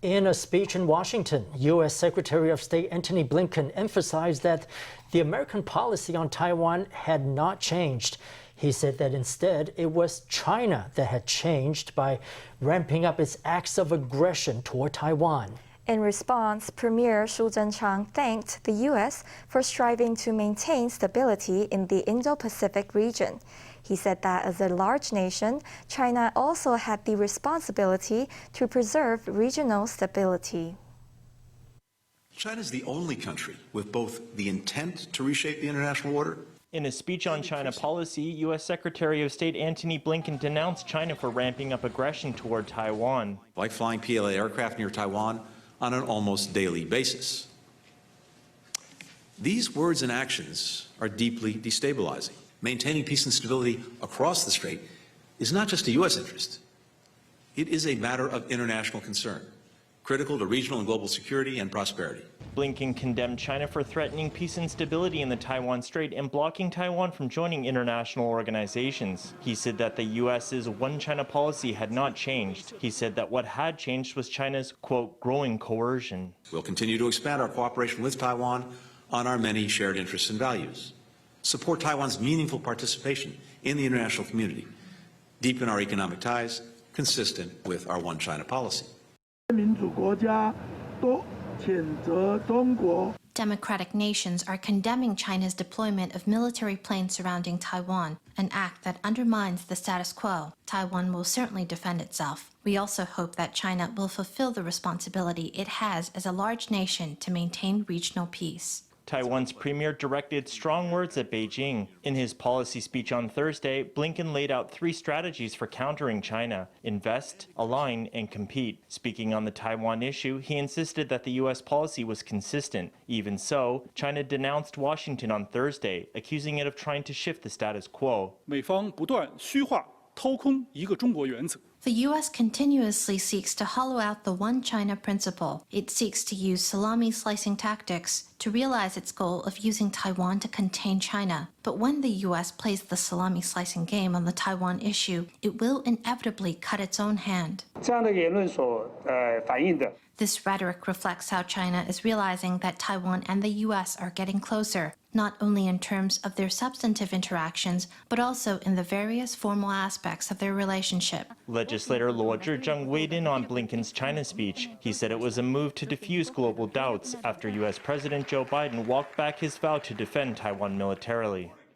In a speech in Washington, U.S. Secretary of State Antony Blinken emphasized that the American policy on Taiwan had not changed. He said that instead it was China that had changed by ramping up its acts of aggression toward Taiwan. In response, Premier Su Tseng-chang thanked the U.S. for striving to maintain stability in the Indo-Pacific region. He said that as a large nation, China also had the responsibility to preserve regional stability. China is the only country with both the intent to reshape the international order. In a speech on China policy, U.S. Secretary of State Antony Blinken denounced China for ramping up aggression toward Taiwan. Like flying PLA aircraft near Taiwan on an almost daily basis. These words and actions are deeply destabilizing. Maintaining peace and stability across the strait is not just a U.S. interest. It is a matter of international concern, critical to regional and global security and prosperity. Blinken condemned China for threatening peace and stability in the Taiwan Strait and blocking Taiwan from joining international organizations. He said that the U.S.'s one China policy had not changed. He said that what had changed was China's, quote, growing coercion. We'll continue to expand our cooperation with Taiwan on our many shared interests and values, support Taiwan's meaningful participation in the international community, deepen our economic ties consistent with our one China policy. Democratic nations are condemning China's deployment of military planes surrounding Taiwan, an act that undermines the status quo. Taiwan will certainly defend itself. We also hope that China will fulfill the responsibility it has as a large nation to maintain regional peace. Taiwan's premier directed strong words at Beijing. In his policy speech on Thursday, Blinken laid out 3 strategies for countering China: invest, align, and compete. Speaking on the Taiwan issue, he insisted that the U.S. policy was consistent. Even so, China denounced Washington on Thursday, accusing it of trying to shift the status quo. 美方不断虚化、掏空一个中国原则。 The U.S. continuously seeks to hollow out the one China principle. It seeks to use salami-slicing tactics to realize its goal of using Taiwan to contain China. But when the U.S. plays the salami-slicing game on the Taiwan issue, it will inevitably cut its own hand. 这样的言论所反映的 This rhetoric reflects how China is realizing that Taiwan and the U.S. are getting closer, not only in terms of their substantive interactions, but also in the various formal aspects of their relationship. Legislator Luo Zhizheng weighed in on Blinken's China speech. He said it was a move to diffuse global doubts after U.S. President Joe Biden walked back his vow to defend Taiwan militarily.